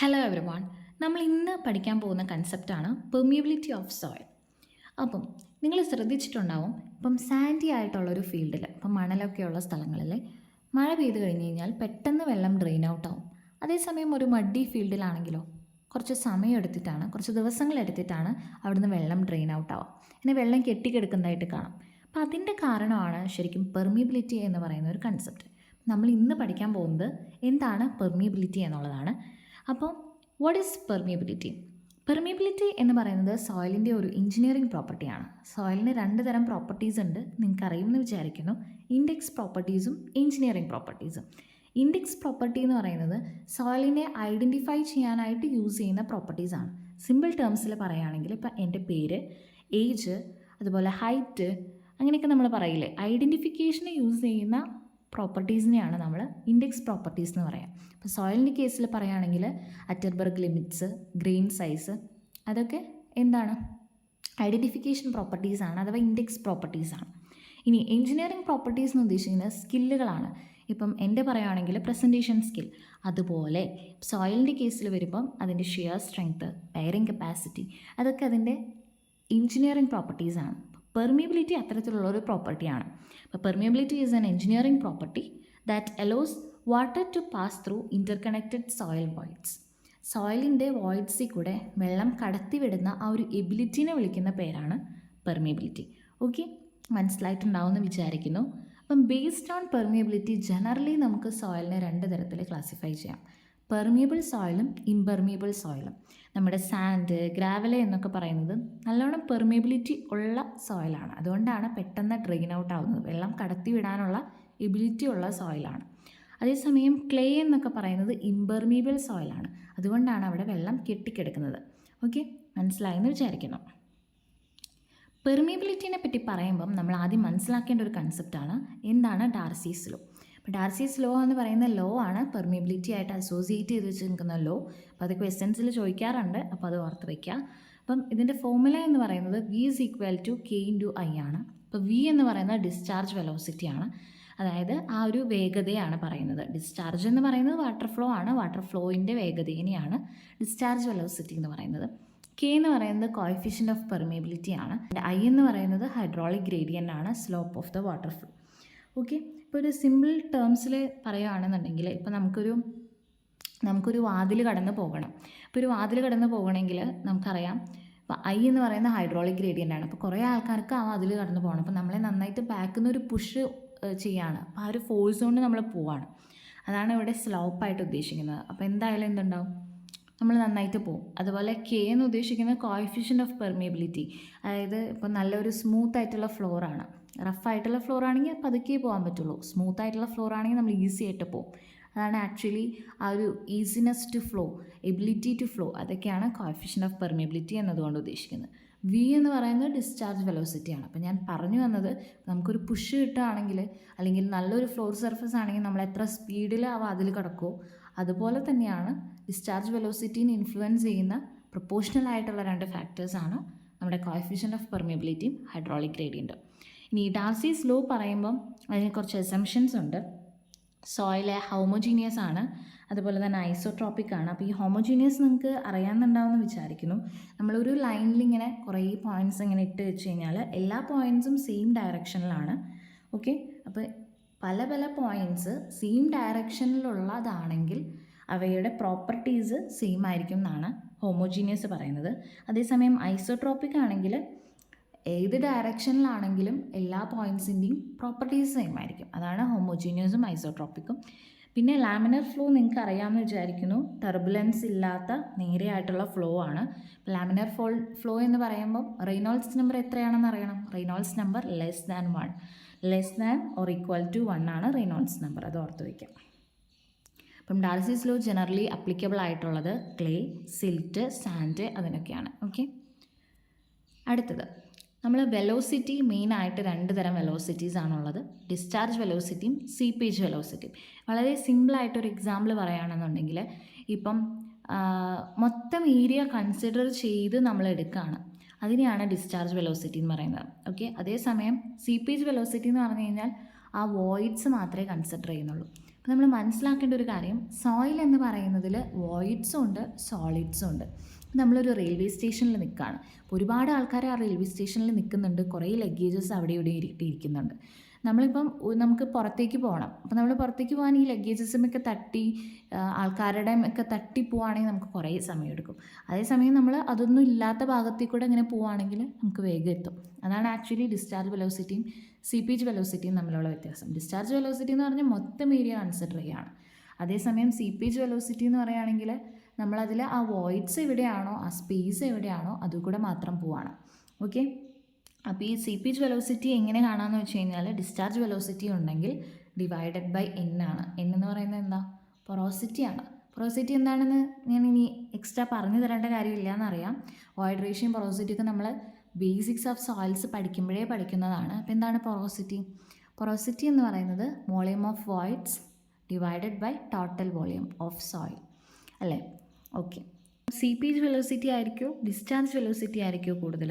Hello everyone. നമ്മൾ ഇന്ന് പഠിക്കാൻ പോകുന്ന കൺസെപ്റ്റാണ് പെർമിയബിലിറ്റി ഓഫ് സോയിൽ. അപ്പം നിങ്ങൾ ശ്രദ്ധിച്ചിട്ടുണ്ടാവും, ഇപ്പം സാൻഡി ആയിട്ടുള്ളൊരു ഫീൽഡിൽ, ഇപ്പം മണലൊക്കെയുള്ള സ്ഥലങ്ങളിൽ മഴ പെയ്ത് കഴിഞ്ഞ് കഴിഞ്ഞാൽ പെട്ടെന്ന് വെള്ളം ഡ്രെയിൻ ഔട്ട് ആവും. അതേസമയം ഒരു മഡി ഫീൽഡിലാണെങ്കിലോ കുറച്ച് സമയം എടുത്തിട്ടാണ്, കുറച്ച് ദിവസങ്ങൾ എടുത്തിട്ടാണ് അവിടുന്ന് വെള്ളം ഡ്രെയിൻ ഔട്ട് ആവുക. പിന്നെ വെള്ളം കെട്ടിക്കിടക്കുന്നതായിട്ട് കാണാം. അപ്പോൾ അതിൻ്റെ കാരണമാണ് ശരിക്കും പെർമിയബിലിറ്റി എന്ന് പറയുന്ന ഒരു കൺസെപ്റ്റ്. നമ്മൾ ഇന്ന് പഠിക്കാൻ പോകുന്നത് എന്താണ് പെർമിയബിലിറ്റി എന്നുള്ളതാണ്. അപ്പോൾ വാട്ട് ഈസ് പെർമിയബിലിറ്റി? പെർമിയബിലിറ്റി എന്ന് പറയുന്നത് സോയിലിൻ്റെ ഒരു എഞ്ചിനീയറിംഗ് പ്രോപ്പർട്ടിയാണ്. സോയിലിന് രണ്ട് തരം പ്രോപ്പർട്ടീസ് ഉണ്ട്, നിങ്ങൾക്ക് അറിയുമെന്ന് വിചാരിക്കുന്നു. ഇൻഡെക്സ് പ്രോപ്പർട്ടീസും എഞ്ചിനീയറിംഗ് പ്രോപ്പർട്ടീസും. ഇൻഡെക്സ് പ്രോപ്പർട്ടി എന്ന് പറയുന്നത് സോയിലിനെ ഐഡൻറ്റിഫൈ ചെയ്യാനായിട്ട് യൂസ് ചെയ്യുന്ന പ്രോപ്പർട്ടീസാണ്. സിമ്പിൾ ടേംസിൽ പറയുകയാണെങ്കിൽ ഇപ്പം എൻ്റെ പേര്, ഏജ്, അതുപോലെ ഹൈറ്റ്, അങ്ങനെയൊക്കെ നമ്മൾ പറയില്ലേ, ഐഡൻറ്റിഫിക്കേഷന് യൂസ് ചെയ്യുന്ന പ്രോപ്പർട്ടീസിനെയാണ് നമ്മൾ ഇൻഡെക്സ് പ്രോപ്പർട്ടീസ് എന്ന് പറയാം. ഇപ്പോൾ സോയിലിൻ്റെ കേസിൽ പറയുകയാണെങ്കിൽ അറ്റർബർഗ് ലിമിറ്റ്സ്, ഗ്രെയിൻ സൈസ്, അതൊക്കെ എന്താണ്, ഐഡൻറ്റിഫിക്കേഷൻ പ്രോപ്പർട്ടീസാണ്, അഥവാ ഇൻഡെക്സ് പ്രോപ്പർട്ടീസാണ്. ഇനി എഞ്ചിനീയറിംഗ് പ്രോപ്പർട്ടീസ് എന്ന് ഉദ്ദേശിക്കുന്നത് സ്കില്ലുകളാണ്. ഇപ്പം എൻ്റെ പറയുകയാണെങ്കിൽ പ്രസൻറ്റേഷൻ സ്കിൽ, അതുപോലെ സോയിലിൻ്റെ കേസിൽ വരുമ്പം അതിൻ്റെ ഷിയർ സ്ട്രെങ്ത്ത്, ബെയറിംഗ് കപ്പാസിറ്റി, അതൊക്കെ അതിൻ്റെ എഞ്ചിനീയറിംഗ് പ്രോപ്പർട്ടീസാണ്. പെർമിയബിലിറ്റി അത്തരത്തിലുള്ള ഒരു പ്രോപ്പർട്ടിയാണ്. അപ്പോൾ permeability is an engineering property that allows water to pass through interconnected soil voids. സോയിലിൻ്റെ വോയിഡ്സിൽ കൂടെ വെള്ളം കടത്തിവിടുന്ന ആ ഒരു എബിലിറ്റിനെ വിളിക്കുന്ന പേരാണ് പെർമിയബിലിറ്റി. ഓക്കെ, മനസ്സിലായിട്ടുണ്ടാവുമെന്ന് വിചാരിക്കുന്നു. അപ്പം ബേസ്ഡ് ഓൺ പെർമിയബിലിറ്റി ജനറലി നമുക്ക് സോയിലിനെ രണ്ട് തരത്തിൽ ക്ലാസിഫൈ ചെയ്യാം. പെർമിയബിൾ സോയിലും ഇംപെർമിയബിൾ സോയിലും. നമ്മുടെ സാൻഡ്, ഗ്രാവല എന്നൊക്കെ പറയുന്നത് നല്ലോണം പെർമിയബിലിറ്റി ഉള്ള സോയിലാണ്. അതുകൊണ്ടാണ് പെട്ടെന്ന് ഡ്രെയിൻ ഔട്ട് ആവുന്നത്, വെള്ളം കടത്തിവിടാനുള്ള എബിലിറ്റി ഉള്ള സോയിലാണ്. അതേസമയം ക്ലേ എന്നൊക്കെ പറയുന്നത് ഇംപെർമിയബിൾ സോയിലാണ്. അതുകൊണ്ടാണ് അവിടെ വെള്ളം കെട്ടിക്കിടക്കുന്നത്. ഓക്കെ, മനസ്സിലായെന്ന് വിചാരിക്കുന്നു. പെർമിയബിലിറ്റിനെ പറ്റി പറയുമ്പം നമ്മൾ ആദ്യം മനസ്സിലാക്കേണ്ട ഒരു കൺസെപ്റ്റാണ് എന്താണ് ഡാർസീസ് ലോ. ഡാർസീസ് ലോ എന്ന് പറയുന്ന ലോ ആണ് പെർമിയബിലിറ്റി ആയിട്ട് അസോസിയേറ്റ് ചെയ്ത് വെച്ചിരിക്കുന്ന ലോ. അപ്പോൾ അത് ക്വസ്റ്റ്യൻസിൽ ചോദിക്കാറുണ്ട്, അപ്പോൾ അത് ഓർത്ത് വയ്ക്കുക. അപ്പം ഇതിൻ്റെ ഫോർമുല എന്ന് പറയുന്നത് V is equal to K into I ആണ്. അപ്പോൾ V എന്ന് പറയുന്നത് ഡിസ്ചാർജ് വെലോസിറ്റി ആണ്, അതായത് ആ ഒരു വേഗതയാണ് പറയുന്നത്. ഡിസ്ചാർജ് എന്ന് പറയുന്നത് വാട്ടർ ഫ്ലോ ആണ്, വാട്ടർ ഫ്ലോയിൻ്റെ വേഗതേനെയാണ് ഡിസ്ചാർജ് വെലോസിറ്റി എന്ന് പറയുന്നത്. K എന്ന് പറയുന്നത് കോഎഫിഷ്യൻ്റ് ഓഫ് പെർമിയബിലിറ്റി ആണ്. I എന്ന് പറയുന്നത് ഹൈഡ്രോളിക് ഗ്രേഡിയൻ്റ് ആണ്, slope of the water flow. Okay, ഇപ്പോൾ ഒരു സിമ്പിൾ ടേംസിൽ പറയുകയാണെന്നുണ്ടെങ്കിൽ, ഇപ്പോൾ നമുക്കൊരു വാതിൽ കടന്ന് പോകണം. ഇപ്പോൾ ഒരു വാതിൽ കടന്ന് പോകണമെങ്കിൽ നമുക്കറിയാം, ഇപ്പോൾ I എന്ന് പറയുന്ന ഹൈഡ്രോളിക് ഗ്രേഡിയൻ്റ് ആണ്. അപ്പോൾ കുറേ ആൾക്കാർക്ക് ആ വാതിൽ കടന്ന് പോകണം. അപ്പോൾ നമ്മളെ നന്നായിട്ട് ബാക്കിൽ നിന്ന് ഒരു പുഷ് ചെയ്യാണ്, അപ്പോൾ ആ ഒരു ഫോഴ്സ് കൊണ്ട് നമ്മൾ പോവാണ്. അതാണ് ഇവിടെ സ്ലോപ്പായിട്ട് ഉദ്ദേശിക്കുന്നത്. അപ്പോൾ എന്തായാലും എന്തുണ്ടാവും, നമ്മൾ നന്നായിട്ട് പോകും. അതുപോലെ K എന്ന് ഉദ്ദേശിക്കുന്നത് കോഎഫിഷ്യൻ്റ് ഓഫ് പെർമിയബിലിറ്റി, അതായത് ഇപ്പോൾ നല്ലൊരു സ്മൂത്ത് ആയിട്ടുള്ള ഫ്ലോറാണ്. റഫായിട്ടുള്ള ഫ്ലോർ ആണെങ്കിൽ പതുക്കെ പോകാൻ പറ്റുള്ളൂ, സ്മൂത്ത് ആയിട്ടുള്ള ഫ്ലോർ ആണെങ്കിൽ നമ്മൾ ഈസി ആയിട്ട് പോകും. അതാണ് ആക്ച്വലി ആ ഒരു easiness to flow, ability to flow, അതൊക്കെയാണ് കോഎഫിഷ്യൻ്റ് ഓഫ് പെർമിയബിലിറ്റി എന്നതുകൊണ്ട് ഉദ്ദേശിക്കുന്നത്. V എന്ന് പറയുന്നത് ഡിസ്ചാർജ് വെലോസിറ്റിയാണ്. അപ്പോൾ ഞാൻ പറഞ്ഞു വന്നത്, നമുക്കൊരു പുഷ് കിട്ടുകയാണെങ്കിൽ, അല്ലെങ്കിൽ നല്ലൊരു ഫ്ലോർ സർഫസ് ആണെങ്കിൽ നമ്മൾ എത്ര സ്പീഡിൽ ആ വാതിൽ കിടക്കുമോ അതുപോലെ തന്നെയാണ് ഡിസ്ചാർജ് വെലോസിറ്റീനെ ഇൻഫ്ലുവൻസ് ചെയ്യുന്ന പ്രൊപ്പോർഷണൽ ആയിട്ടുള്ള രണ്ട് ഫാക്ടേഴ്സാണ് നമ്മുടെ കോഎഫിഷ്യൻ്റ് ഓഫ് പെർമിയബിലിറ്റിയും ഹൈഡ്രോളിക് ഗ്രേഡിയൻറ്റും. ഇനി ഡാർസീസ് ലോ പറയുമ്പം അതിന് കുറച്ച് അസംഷൻസ് ഉണ്ട്. സോയിൽ ഹോമോജീനിയസ് ആണ്, അതുപോലെ തന്നെ ഐസോട്രോപ്പിക് ആണ്. അപ്പോൾ ഈ ഹോമോജീനിയസ് നിങ്ങൾക്ക് അറിയാമെന്നുണ്ടാവുമെന്ന് വിചാരിക്കുന്നു. നമ്മളൊരു ലൈനിൽ ഇങ്ങനെ കുറേ പോയിൻറ്റ്സ് ഇങ്ങനെ ഇട്ട് വെച്ച് കഴിഞ്ഞാൽ എല്ലാ പോയിൻറ്റ്സും സെയിം ഡയറക്ഷനിലാണ്. ഓക്കെ, അപ്പോൾ പല പല പോയിൻറ്റ്സ് സെയിം ഡയറക്ഷനിലുള്ളതാണെങ്കിൽ അവയുടെ പ്രോപ്പർട്ടീസ് സെയിം ആയിരിക്കും എന്നാണ് ഹോമോജീനിയസ് പറയുന്നത്. അതേസമയം ഐസോട്രോപ്പിക് ആണെങ്കിൽ ഏത് ഡയറക്ഷനിലാണെങ്കിലും എല്ലാ പോയിൻറ്റ്സിൻ്റെയും പ്രോപ്പർട്ടീസ് സെയിം ആയിരിക്കും. അതാണ് ഹോമോജീനിയസും ഐസോട്രോപ്പിക്കും. പിന്നെ ലാമിനർ ഫ്ലോ നിങ്ങൾക്ക് അറിയാമെന്ന് വിചാരിക്കുന്നു, ടർബുലൻസ് ഇല്ലാത്ത നേരെയായിട്ടുള്ള ഫ്ലോ ആണ്. ലാമിനർ ഫ്ലോ എന്ന് പറയുമ്പോൾ റെയ്നോൾഡ്സ് നമ്പർ എത്രയാണെന്ന് അറിയണം. റെയ്നോൾഡ്സ് നമ്പർ ലെസ് ദാൻ 1 ആണ് റെയ്നോൾഡ്സ് നമ്പർ, അത് ഓർത്ത് വയ്ക്കാം. അപ്പം ഡാർസീസ് ലോ ജനറലി അപ്ലിക്കബിൾ ആയിട്ടുള്ളത് ക്ലേ, സിൽറ്റ്, സാൻഡ്, അതിനൊക്കെയാണ്. ഓക്കെ, അടുത്തത് നമ്മൾ വെലോസിറ്റി, മെയിനായിട്ട് രണ്ട് തരം വെലോസിറ്റീസ് ആണുള്ളത്, ഡിസ്ചാർജ് വെലോസിറ്റിയും സീപ്പേജ് വെലോസിറ്റിയും. വളരെ സിമ്പിളായിട്ടൊരു എക്സാമ്പിൾ പറയുകയാണെന്നുണ്ടെങ്കിൽ, ഇപ്പം മൊത്തം ഏരിയ കൺസിഡർ ചെയ്ത് നമ്മൾ എടുക്കുകയാണ്, അതിനെയാണ് ഡിസ്ചാർജ് വെലോസിറ്റി എന്ന് പറയുന്നത്. ഓക്കെ, അതേസമയം സീപ്പേജ് വെലോസിറ്റി എന്ന് പറഞ്ഞു കഴിഞ്ഞാൽ ആ വോയിഡ്സ് മാത്രമേ കൺസിഡർ ചെയ്യുന്നുള്ളൂ. അപ്പോൾ നമ്മൾ മനസ്സിലാക്കേണ്ട ഒരു കാര്യം, സോയിൽ എന്ന് പറയുന്നതിൽ വോയിഡ്സും ഉണ്ട്, സോളിഡ്സും ഉണ്ട്. നമ്മളൊരു റെയിൽവേ സ്റ്റേഷനിൽ നിൽക്കുകയാണ്. അപ്പോൾ ഒരുപാട് ആൾക്കാർ ആ റെയിൽവേ സ്റ്റേഷനിൽ നിൽക്കുന്നുണ്ട്, കുറേ ലഗേജസ് അവിടെ ഇവിടെ ഇരിക്കുന്നുണ്ട്. നമ്മളിപ്പം നമുക്ക് പുറത്തേക്ക് പോകണം. അപ്പോൾ നമ്മൾ പുറത്തേക്ക് പോകാൻ ഈ ലഗേജസുമൊക്കെ തട്ടി ആൾക്കാരുടെ ഒക്കെ തട്ടി പോവുകയാണെങ്കിൽ നമുക്ക് കുറേ സമയമെടുക്കും. അതേസമയം നമ്മൾ അതൊന്നും ഇല്ലാത്ത ഭാഗത്തിൽ കൂടെ ഇങ്ങനെ പോവുകയാണെങ്കിൽ നമുക്ക് വേഗം എത്തും. അതാണ് ആക്ച്വലി ഡിസ്ചാർജ് വെലോസിറ്റിയും സീപ്പേജ് വെലോസിറ്റിയും തമ്മിലുള്ള വ്യത്യാസം. ഡിസ്ചാർജ് വെലോസിറ്റി എന്ന് പറഞ്ഞാൽ മൊത്തം ഏരിയ കൺസിഡർ ചെയ്യുകയാണ്. അതേസമയം സീപ്പേജ് വെലോസിറ്റി എന്ന് പറയുകയാണെങ്കിൽ നമ്മളതിൽ ആ വോയിഡ്സ് എവിടെയാണോ, ആ സ്പേസ് എവിടെയാണോ അതുകൂടെ മാത്രം പോവാണ്. ഓക്കെ, അപ്പോൾ ഈ സീപ്പേജ് വെലോസിറ്റി എങ്ങനെ കാണാമെന്ന് വെച്ച് കഴിഞ്ഞാൽ, ഡിസ്ചാർജ് വെലോസിറ്റി ഉണ്ടെങ്കിൽ ഡിവൈഡഡ് ബൈ എൻ ആണ്. എൻ എന്ന് പറയുന്നത് എന്താ? പൊറോസിറ്റിയാണ്. പൊറോസിറ്റി എന്താണെന്ന് ഞാൻ ഇനി എക്സ്ട്രാ പറഞ്ഞു തരേണ്ട കാര്യമില്ല എന്നറിയാം. വോയിഡ് റേഷ്യോയും പൊറോസിറ്റിയൊക്കെ നമ്മൾ ബേസിക്സ് ഓഫ് സോയിൽസ് പഠിക്കുമ്പോഴേ പഠിക്കുന്നതാണ്. അപ്പോൾ എന്താണ് പൊറോസിറ്റി? പൊറോസിറ്റി എന്ന് പറയുന്നത് volume of voids divided by total volume of soil അല്ലേ? ഓക്കെ, സീപ്പേജ് വെലോസിറ്റി ആയിരിക്കുമോ ഡിസ്ചാർജ് വെലോസിറ്റി ആയിരിക്കുമോ കൂടുതൽ?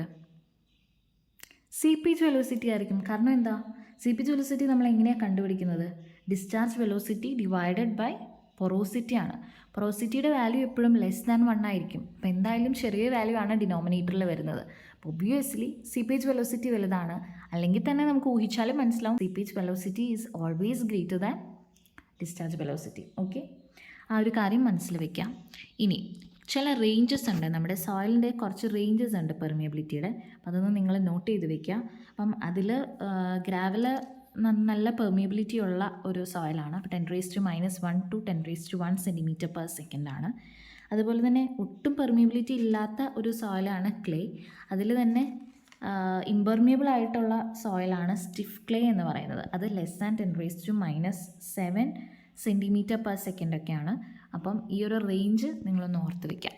സീപ്പേജ് വെലോസിറ്റി ആയിരിക്കും. കാരണം എന്താ? സീപ്പേജ് വെലോസിറ്റി നമ്മൾ എങ്ങനെയാണ് കണ്ടുപിടിക്കുന്നത്? Discharge velocity divided by porosity ആണ്. പൊറോസിറ്റിയുടെ വാല്യൂ എപ്പോഴും ലെസ് ദാൻ 1 ആയിരിക്കും. അപ്പോൾ എന്തായാലും ചെറിയ വാല്യൂ ആണ് ഡിനോമിനേറ്ററിൽ വരുന്നത്. അപ്പോൾ ഒബ്വിയസ്ലി സീപ്പേജ് വെലോസിറ്റി വലുതാണ്. അല്ലെങ്കിൽ തന്നെ നമുക്ക് ഊഹിച്ചാലും മനസ്സിലാവും seepage velocity is always greater than discharge velocity. Okay, ആ ഒരു കാര്യം മനസ്സിൽ വയ്ക്കാം. ഇനി ചില റേഞ്ചസ് ഉണ്ട്, നമ്മുടെ സോയിലിൻ്റെ കുറച്ച് റേഞ്ചസ് ഉണ്ട് പെർമിയബിലിറ്റിയുടെ. അപ്പോൾ അതൊന്ന് നിങ്ങൾ നോട്ട് ചെയ്ത് വെക്കുക. അപ്പം അതിൽ ഗ്രാവൽ നല്ല പെർമിയബിലിറ്റി ഉള്ള ഒരു സോയിലാണ്. അപ്പോൾ 10⁻⁻1 to 10⁻1 cm/s ആണ്. അതുപോലെ തന്നെ ഒട്ടും പെർമിയബിലിറ്റി ഇല്ലാത്ത ഒരു സോയിലാണ് ക്ലേ. അതിൽ തന്നെ ഇംപെർമിയബിൾ ആയിട്ടുള്ള സോയിലാണ് സ്റ്റിഫ് ക്ലേ എന്ന് പറയുന്നത്. അത് ലെസ് ദാൻ 10⁻⁷ cm/s ഒക്കെയാണ്. അപ്പം ഈ ഒരു റേഞ്ച് നിങ്ങളൊന്ന് ഓർത്ത് വയ്ക്കാം.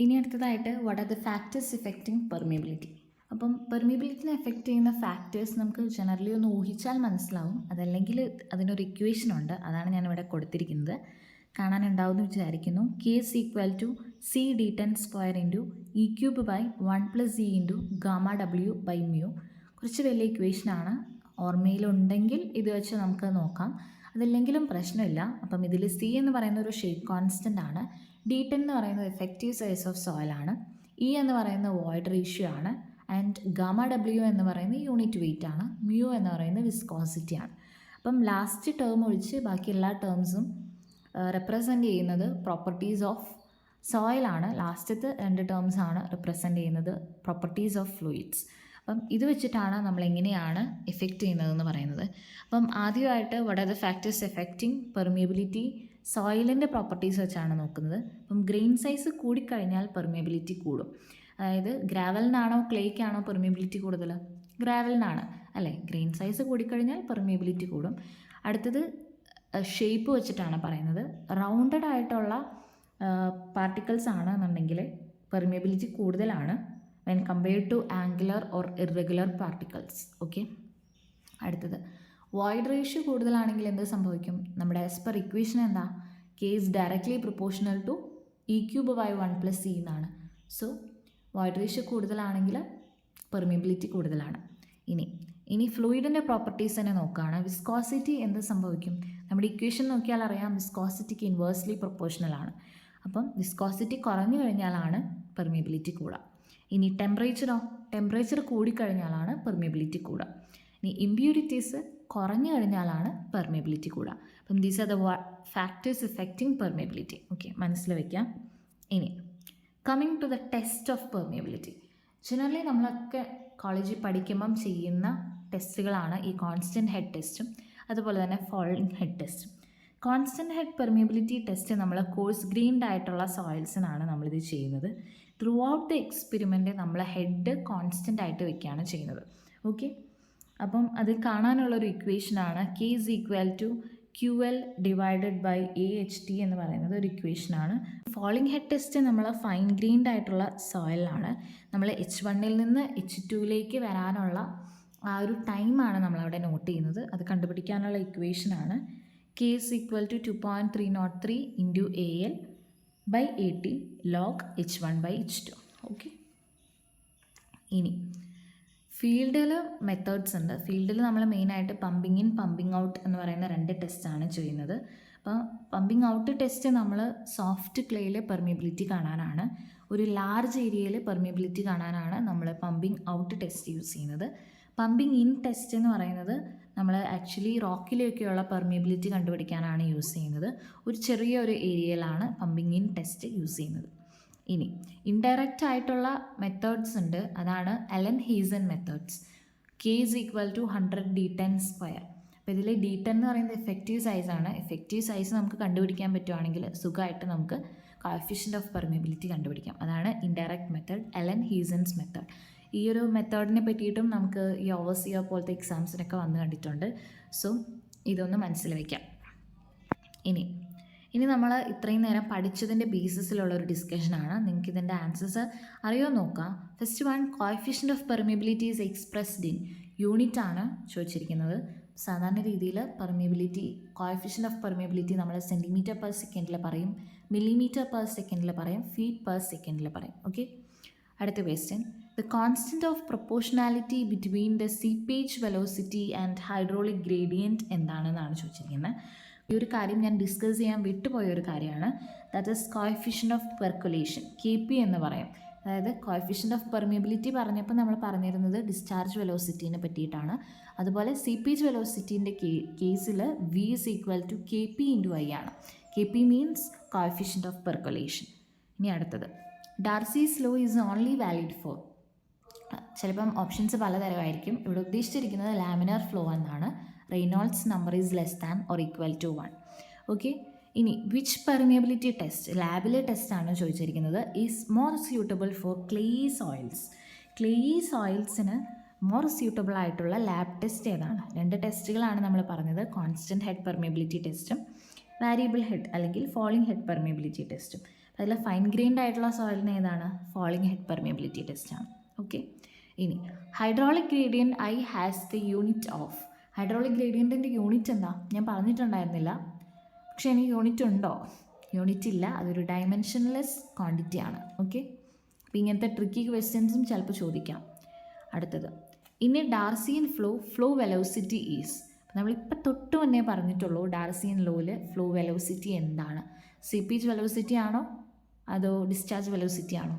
ഇനി അടുത്തതായിട്ട് what are the factors affecting permeability. അപ്പം പെർമിയബിലിറ്റിനെ എഫക്റ്റ് ചെയ്യുന്ന ഫാക്ടേഴ്സ് നമുക്ക് ജനറലി ഒന്ന് ഊഹിച്ചാൽ മനസ്സിലാവും. അതല്ലെങ്കിൽ അതിനൊരു ഇക്വേഷൻ ഉണ്ട്, അതാണ് ഞാനിവിടെ കൊടുത്തിരിക്കുന്നത്. കാണാനുണ്ടാവുമെന്ന് വിചാരിക്കുന്നു. K is equal to C d10² E³/1 + E Γ/W/μ. കുറച്ച് വലിയ ഇക്വേഷനാണ്. ഓർമ്മയിലുണ്ടെങ്കിൽ ഇത് വെച്ച് നമുക്ക് നോക്കാം, അതില്ലെങ്കിലും പ്രശ്നമില്ല. അപ്പം ഇതിൽ C എന്ന് പറയുന്ന ഒരു ഷേപ്പ് കോൺസ്റ്റൻ്റ് ആണ്. D10 എന്ന് പറയുന്നത് എഫക്റ്റീവ് സൈസ് ഓഫ് സോയിൽ ആണ്. E എന്ന് പറയുന്നത് വോയിഡ് റേഷ്യോ ആണ്. ആൻഡ് Γ/W എന്ന് പറയുന്നത് യൂണിറ്റ് വെയിറ്റ് ആണ്. μ എന്ന് പറയുന്നത് വിസ്കോസിറ്റി ആണ്. അപ്പം ലാസ്റ്റ് ടേം ഒഴിച്ച് ബാക്കി എല്ലാ ടേംസും റെപ്രസെൻ്റ് ചെയ്യുന്നത് പ്രോപ്പർട്ടീസ് ഓഫ് സോയിലാണ്. ലാസ്റ്റത്തെ 2 ടേംസ് ആണ് റെപ്രസെൻ്റ് ചെയ്യുന്നത് പ്രോപ്പർട്ടീസ് ഓഫ് ഫ്ലൂയിഡ്സ്. അപ്പം ഇത് വെച്ചിട്ടാണ് നമ്മൾ എങ്ങനെയാണ് എഫക്റ്റ് ചെയ്യുന്നതെന്ന് പറയുന്നത്. അപ്പം ആദ്യമായിട്ട് what are the factors affecting permeability, സോയിലിൻ്റെ പ്രോപ്പർട്ടീസ് വെച്ചാണ് നോക്കുന്നത്. അപ്പം ഗ്രെയിൻ സൈസ് കൂടിക്കഴിഞ്ഞാൽ പെർമിയബിലിറ്റി കൂടും. അതായത് ഗ്രാവലിനാണോ ക്ലേക്കാണോ പെർമിയബിലിറ്റി കൂടുതൽ? ഗ്രാവലിനാണ് അല്ലേ? ഗ്രെയിൻ സൈസ് കൂടിക്കഴിഞ്ഞാൽ പെർമിയബിലിറ്റി കൂടും. അടുത്തത് ഷേപ്പ് വെച്ചിട്ടാണ് പറയുന്നത്. റൗണ്ടഡ് ആയിട്ടുള്ള പാർട്ടിക്കിൾസ് ആണെന്നുണ്ടെങ്കിൽ പെർമിയബിലിറ്റി കൂടുതലാണ് when compared to angular or irregular particles. Okay, അടുത്തത് വോയിഡ് റേഷ്യോ കൂടുതലാണെങ്കിൽ എന്ത് സംഭവിക്കും? നമ്മുടെ ആസ് പെർ ഇക്വേഷൻ എന്താ? K is directly proportional to E³/1 + E എന്നാണ്. സോ വോയിഡ് റേഷ്യോ കൂടുതലാണെങ്കിൽ പെർമിയബിലിറ്റി കൂടുതലാണ്. ഇനി ഫ്ലൂയിഡിൻ്റെ പ്രോപ്പർട്ടീസ് തന്നെ നോക്കുകയാണ്. വിസ്കോസിറ്റി എന്ത് സംഭവിക്കും? നമ്മുടെ ഇക്വേഷൻ നോക്കിയാൽ അറിയാം, വിസ്കോസിറ്റിക്ക് ഇൻവേഴ്സ്ലി പ്രൊപ്പോർഷണൽ ആണ്. അപ്പം വിസ്കോസിറ്റി കുറഞ്ഞു കഴിഞ്ഞാലാണ് പെർമിയബിലിറ്റി കൂടുക. ഇനി ടെമ്പറേച്ചർ കൂടിക്കഴിഞ്ഞാലാണ് പെർമിയബിലിറ്റി കൂടുക. ഇനി ഇമ്പ്യൂരിറ്റീസ് കുറഞ്ഞു കഴിഞ്ഞാലാണ് പെർമിയബിലിറ്റി കൂടുക. അപ്പം these are the factors affecting permeability. Okay, മനസ്സിൽ വയ്ക്കാം. ഇനി coming to the test of permeability. Generally നമ്മളൊക്കെ കോളേജിൽ പഠിക്കുമ്പം ചെയ്യുന്ന ടെസ്റ്റുകളാണ് ഈ കോൺസ്റ്റൻറ്റ് ഹെഡ് ടെസ്റ്റും അതുപോലെ തന്നെ ഫോളിങ് ഹെഡ് ടെസ്റ്റും. കോൺസ്റ്റൻറ്റ് ഹെഡ് പെർമിയബിലിറ്റി ടെസ്റ്റ് നമ്മൾ കോഴ്സ് ഗ്രീൻഡ് ആയിട്ടുള്ള സോയിൽസിനാണ് നമ്മളിത് ചെയ്യുന്നത്. ത്രൂ ഔട്ട് ദ എക്സ്പെരിമെൻറ്റ് നമ്മൾ ഹെഡ് കോൺസ്റ്റൻ്റ് ആയിട്ട് വെക്കുകയാണ് ചെയ്യുന്നത്. ഓക്കെ, അപ്പം അത് കാണാനുള്ളൊരു ഇക്വേഷനാണ് K is equal to QL/AHT എന്ന് പറയുന്നത് ഒരു ഇക്വേഷനാണ്. ഫോളിങ് ഹെഡ് ടെസ്റ്റ് നമ്മൾ ഫൈൻ ഗ്രെയിൻഡ് ആയിട്ടുള്ള സോയിലാണ്. നമ്മൾ H1 നിന്ന് H2 വരാനുള്ള ആ ഒരു ടൈമാണ് നമ്മളവിടെ നോട്ട് ചെയ്യുന്നത്. അത് കണ്ടുപിടിക്കാനുള്ള ഇക്വേഷനാണ് K is equal to 2.303 × AL/AT log H1/H2. Okay, ഇനി ഫീൽഡിൽ മെത്തേഡ്സ് ഉണ്ട്. ഫീൽഡിൽ നമ്മൾ മെയിനായിട്ട് പമ്പിങ് ഇൻ പമ്പിങ് ഔട്ട് എന്ന് പറയുന്ന 2 ടെസ്റ്റാണ് ചെയ്യുന്നത്. അപ്പോൾ പമ്പിങ് ഔട്ട് ടെസ്റ്റ് നമ്മൾ സോഫ്റ്റ് ക്ലേയിൽ പെർമിയബിലിറ്റി കാണാനാണ്, ഒരു ലാർജ് ഏരിയയിൽ പെർമിയബിലിറ്റി കാണാനാണ് നമ്മൾ പമ്പിങ് ഔട്ട് ടെസ്റ്റ് യൂസ് ചെയ്യുന്നത്. പമ്പിങ് ഇൻ ടെസ്റ്റ് എന്ന് പറയുന്നത് നമ്മൾ ആക്ച്വലി റോക്കിലേക്കുള്ള പെർമിയബിലിറ്റി കണ്ടുപിടിക്കാനാണ് യൂസ് ചെയ്യുന്നത്. ഒരു ചെറിയൊരു ഏരിയയിലാണ് പമ്പിങ് ഇൻ ടെസ്റ്റ് യൂസ് ചെയ്യുന്നത്. ഇനി ഇൻഡയറക്റ്റ് ആയിട്ടുള്ള മെത്തേഡ്സ് ഉണ്ട്, അതാണ് Allen Hewson methods. K = 100 D10². അപ്പോൾ ഇതിൽ D10 എന്ന് പറയുന്നത് എഫക്റ്റീവ് സൈസാണ്. എഫക്റ്റീവ് സൈസ് നമുക്ക് കണ്ടുപിടിക്കാൻ പറ്റുവാണെങ്കിൽ സുഖമായിട്ട് നമുക്ക് കോഎഫിഷ്യൻ്റ് ഓഫ് പെർമിയബിലിറ്റി കണ്ടുപിടിക്കാം. അതാണ് ഇൻഡയറക്റ്റ് മെത്തേഡ്, അലൻ ഹീസൺസ് മെത്തേഡ്. ഈ ഒരു മെത്തേഡിനെ പറ്റിയിട്ടും നമുക്ക് ഈ ഓവർസിയർ പോലത്തെ എക്സാംസിനൊക്കെ വന്ന് കണ്ടിട്ടുണ്ട്. സോ ഇതൊന്ന് മനസ്സിൽ വയ്ക്കാം. ഇനി നമ്മൾ ഇത്രയും നേരം പഠിച്ചതിൻ്റെ ബേസിസിലുള്ള ഒരു ഡിസ്കഷനാണ്. നിങ്ങൾക്ക് ഇതിൻ്റെ ആൻസേഴ്സ് അറിയോ നോക്കാം. First one, coefficient of permeability is expressed in unit ആണ് ചോദിച്ചിരിക്കുന്നത്. സാധാരണ രീതിയിൽ പെർമിയബിലിറ്റി, കോഎഫിഷ്യൻ്റ് ഓഫ് പെർമിയബിലിറ്റി നമ്മൾ സെൻറ്റിമീറ്റർ/സെക്കൻഡിൽ പറയും, മില്ലിമീറ്റർ/സെക്കൻഡിൽ പറയും, ഫീറ്റ്/സെക്കൻഡിൽ പറയും. ഓക്കെ, അടുത്ത question, the constant of proportionality between the seepage velocity and hydraulic gradient എന്താണെന്നാണ് ചോദിച്ചിരിക്കുന്നത്. ഈ ഒരു കാര്യം ഞാൻ ഡിസ്കസ് ചെയ്യാൻ വിട്ടുപോയൊരു കാര്യമാണ്. That is coefficient of percolation, KP എന്ന് പറയും. അതായത് കോഎഫിഷ്യൻ്റ് ഓഫ് പെർമിയബിലിറ്റി പറഞ്ഞപ്പോൾ നമ്മൾ പറഞ്ഞിരുന്നത് ഡിസ്ചാർജ് വെലോസിറ്റീനെ പറ്റിയിട്ടാണ്. അതുപോലെ സീപ്പേജ് വെലോസിറ്റീൻ്റെ കേസിൽ V = KP × I ആണ്. KP means coefficient of percolation. ഇനി അടുത്തത്, Darcy's law is only valid for, ചിലപ്പം ഓപ്ഷൻസ് പലതരമായിരിക്കും. ഇവിടെ ഉദ്ദേശിച്ചിരിക്കുന്നത് ലാമിനാർ ഫ്ലോ എന്നാണ്. Reynolds number is <= 1. ഓക്കെ, ഇനി വിച്ച് പെർമിയബിലിറ്റി ടെസ്റ്റ്, ലാബിലെ ടെസ്റ്റാണ് ചോദിച്ചിരിക്കുന്നത്, is more suitable for clayey soils. Clayey സോയിൽസിന് മോർ സ്യൂട്ടബിൾ ആയിട്ടുള്ള ലാബ് ടെസ്റ്റ് ഏതാണ്? 2 ടെസ്റ്റുകളാണ് നമ്മൾ പറഞ്ഞത്, കോൺസ്റ്റൻറ്റ് ഹെഡ് പെർമിയബിലിറ്റി ടെസ്റ്റും വാരിയബിൾ ഹെഡ് അല്ലെങ്കിൽ ഫോളിംഗ് ഹെഡ് പെർമിയബിലിറ്റി ടെസ്റ്റും. അതിൽ ഫൈൻ ഗ്രെയിൻഡ് ആയിട്ടുള്ള സോയിലിന് ഏതാണ്? ഫോളിംഗ് ഹെഡ് പെർമിയബിലിറ്റി ടെസ്റ്റാണ്. ഓക്കെ, ഇനി hydraulic gradient I has the unit of. Hydraulic ഗ്രേഡിയൻറ്റിൻ്റെ യൂണിറ്റ് എന്താ? ഞാൻ പറഞ്ഞിട്ടുണ്ടായിരുന്നില്ല, പക്ഷേ എനിക്ക് യൂണിറ്റ് ഉണ്ടോ? യൂണിറ്റ് ഇല്ല, അതൊരു ഡയമെൻഷൻലെസ് ക്വാണ്ടിറ്റി ആണ്. ഓക്കെ, അപ്പോൾ ഇങ്ങനത്തെ ട്രിക്കി ക്വസ്റ്റ്യൻസും ചിലപ്പോൾ ചോദിക്കാം. അടുത്തത്, ഇനി ഡാർസിയൻ ഫ്ലോ വെലോസിറ്റി ഈസ്. നമ്മളിപ്പോൾ തൊട്ട് മുന്നേ പറഞ്ഞിട്ടുള്ളൂ ഡാർസിയൻ ലോയിൽ ഫ്ലോ വെലോസിറ്റി എന്താണ്? സീപ്പേജ് വെലോസിറ്റി ആണോ അതോ ഡിസ്ചാർജ് വെലോസിറ്റി ആണോ?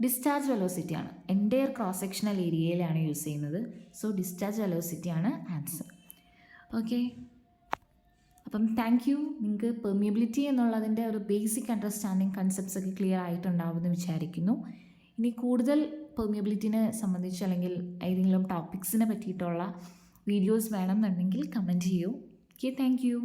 ഡിസ്ചാർജ് വെലോസിറ്റി ആണ്. എൻ്റയർ ക്രോസ് സെക്ഷണൽ ഏരിയയിലാണ് യൂസ് ചെയ്യുന്നത്. സോ ഡിസ്ചാർജ് വെലോസിറ്റി ആണ് ആൻസർ. ഓക്കെ, അപ്പം താങ്ക് യു. നിങ്ങൾക്ക് പെർമിയബിലിറ്റി എന്നുള്ളതിൻ്റെ ഒരു ബേസിക് അണ്ടർസ്റ്റാൻഡിങ് കൺസെപ്റ്റ്സ് ഒക്കെ ക്ലിയർ ആയിട്ടുണ്ടാവുമെന്ന് വിചാരിക്കുന്നു. ഇനി കൂടുതൽ പെർമിയബിലിറ്റിനെ സംബന്ധിച്ച് അല്ലെങ്കിൽ ഏതെങ്കിലും ടോപ്പിക്സിനെ പറ്റിയിട്ടുള്ള വീഡിയോസ് വേണമെന്നുണ്ടെങ്കിൽ കമൻറ്റ് ചെയ്യൂ. Okay, thank you.